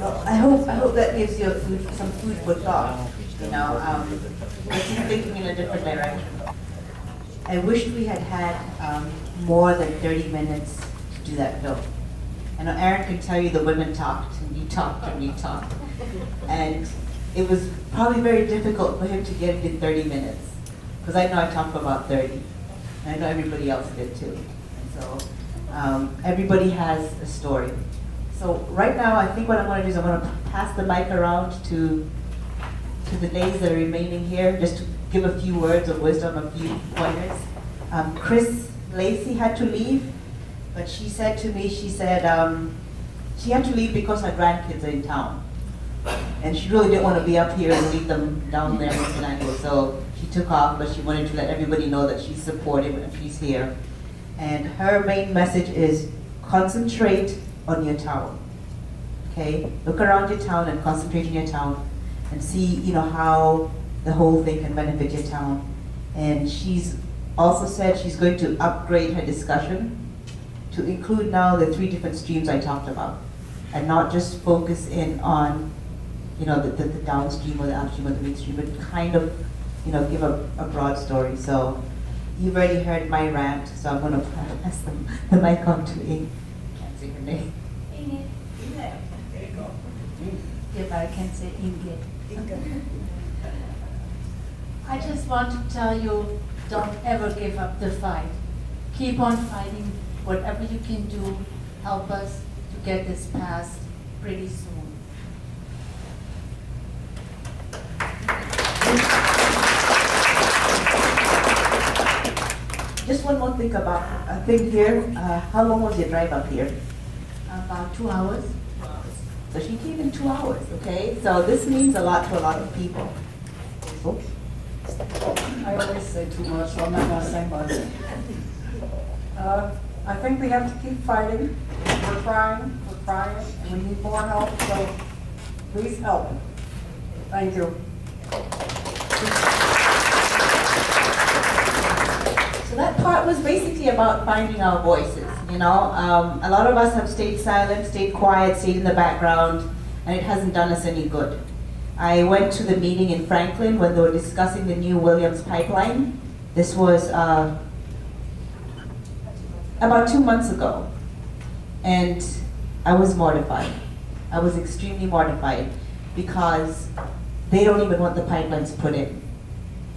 Well, I hope that gives you some food for thought. You know, gets you thinking in a different direction. I wish we had had more than 30 minutes to do that bill. I know Aaron can tell you the women talked and we talked and we talked. And it was probably very difficult for him to get it in 30 minutes. Because I know I talked for about 30. And I know everybody else did too. And so everybody has a story. So right now, I think what I'm going to do is I'm going to pass the mic around to the ladies that are remaining here, just to give a few words of wisdom, a few pointers. Chris Lacey had to leave, but she said to me, she said she had to leave because her grandkids are in town. And she really didn't want to be up here and leave them down there in Orlando. So she took off, but she wanted to let everybody know that she's supportive and she's here. And her main message is concentrate on your town. Okay? Look around your town and concentrate on your town and see, you know, how the whole thing can benefit your town. And she's also said she's going to upgrade her discussion to include now the 3 different streams I talked about, and not just focus in on, you know, the downstream or the upstream or the midstream, but kind of, you know, give a broad story. So you've already heard my rant, so I'm going to pass the mic on to Ing. Can't say her name. Ingrid. There you go. If I can say Ingrid. I just want to tell you, don't ever give up the fight. Keep on fighting. Whatever you can do, help us to get this passed pretty soon. Just one more thing about a thing here. How long was your drive up here? About 2 hours. So she came in 2 hours, okay? So this means a lot to a lot of people. Oops. I always say too much, so I'm not going to say much. I think we have to keep fighting. We're trying, and we need more help, so please help. Thank you. So that part was basically about finding our voices, you know? A lot of us have stayed silent, stayed quiet, stayed in the background, and it hasn't done us any good. I went to the meeting in Franklin when they were discussing the new Williams pipeline. This was about 2 months ago. And I was mortified. I was extremely mortified because they don't even want the pipelines put in.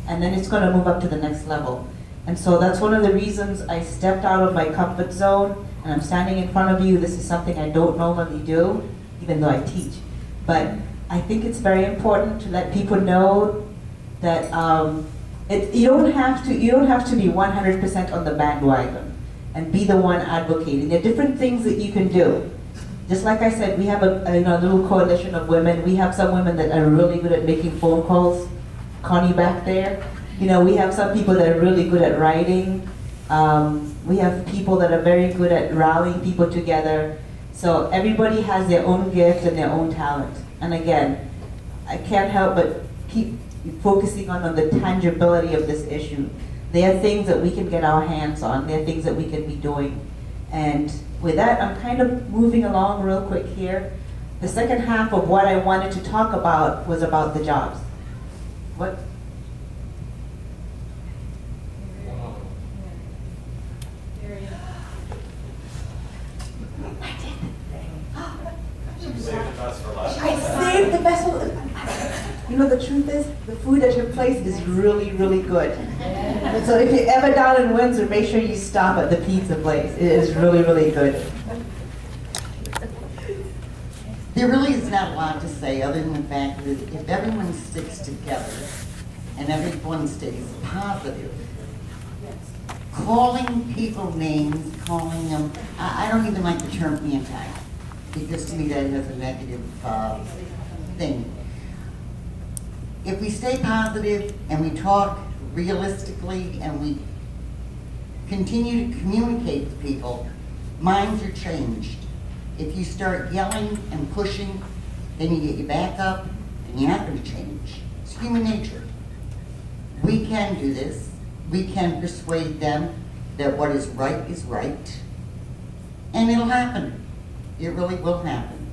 And then it's going to move up to the next level. And so that's one of the reasons I stepped out of my comfort zone and I'm standing in front of you. This is something I don't normally do, even though I teach. But I think it's very important to let people know that you don't have to be 100% on the bandwagon and be the one advocating. There are different things that you can do. Just like I said, we have a little coalition of women. We have some women that are really good at making phone calls. Connie back there. You know, we have some people that are really good at writing. We have people that are very good at rallying people together. So everybody has their own gift and their own talent. And again, I can't help but keep focusing on the tangibility of this issue. There are things that we can get our hands on. There are things that we can be doing. And with that, I'm kind of moving along real quick here. The second half of what I wanted to talk about was about the jobs. What? I saved the best for last. You know, the truth is, the food at your place is really, really good. So if you're ever down in Windsor, make sure you stop at the pizza place. It is really, really good. There really is not a lot to say other than the fact that if everyone sticks together and everyone stays positive, calling people names, calling them, I don't even like the term anti, because to me that has a negative thing. If we stay positive and we talk realistically and we continue to communicate with people, minds are changed. If you start yelling and pushing, then you get your back up and you're not going to change. It's human nature. We can do this. We can persuade them that what is right is right. And it'll happen. It really will happen.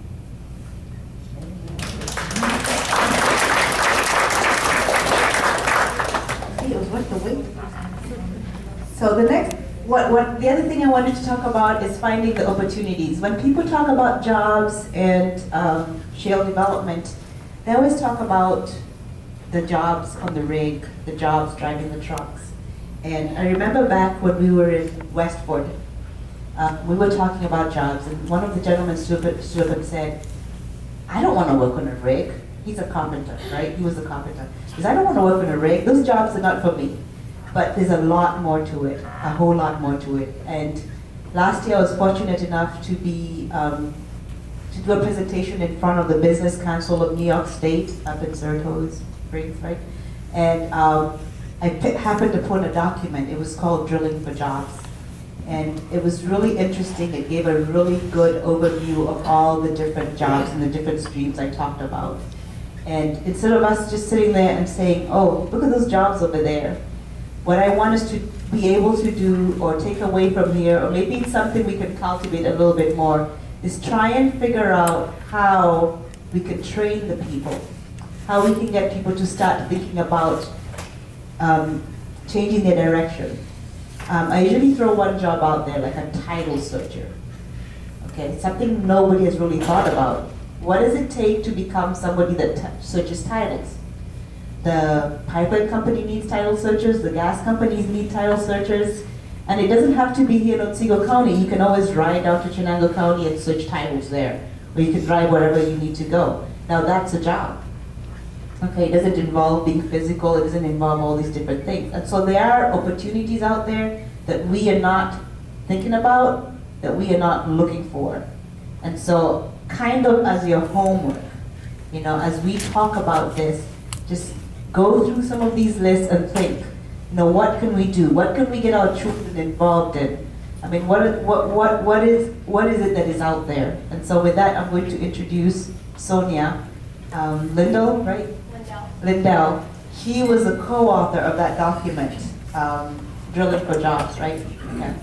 It was worth the wait. So the next, the other thing I wanted to talk about is finding the opportunities. When people talk about jobs and shale development, they always talk about the jobs on the rig, the jobs driving the trucks. And I remember back when we were in Westport, we were talking about jobs, and one of the gentlemen stood up and said, I don't want to work on a rig. He's a carpenter, right? He was a carpenter. He said, I don't want to work on a rig. Those jobs are not for me. But there's a lot more to it, a whole lot more to it. And last year I was fortunate enough to be, to do a presentation in front of the Business Council of New York State up in Cerritos Springs, right? And I happened upon a document. It was called Drilling for Jobs. And it was really interesting. It gave a really good overview of all the different jobs and the different streams I talked about. And instead of us just sitting there and saying, oh, look at those jobs over there, what I want us to be able to do or take away from here, or maybe it's something we can cultivate a little bit more, is try and figure out how we can train the people, how we can get people to start thinking about changing their direction. I usually throw one job out there, like a title searcher. Okay, something nobody has really thought about. What does it take to become somebody that searches titles? The pipeline company needs title searchers, the gas companies need title searchers, and it doesn't have to be here in Otsego County. You can always ride down to Chenango County and search titles there, or you can drive wherever you need to go. Now that's a job. Okay, it doesn't involve being physical, it doesn't involve all these different things. And so there are opportunities out there that we are not thinking about, that we are not looking for. And so kind of as your homework, you know, as we talk about this, just go through some of these lists and think, you know, what can we do? What can we get our children involved in? I mean, what is it that is out there? And so with that, I'm going to introduce Sonia Lindell, right? Lindell. He was a co-author of that document, Drilling for Jobs, right? Okay.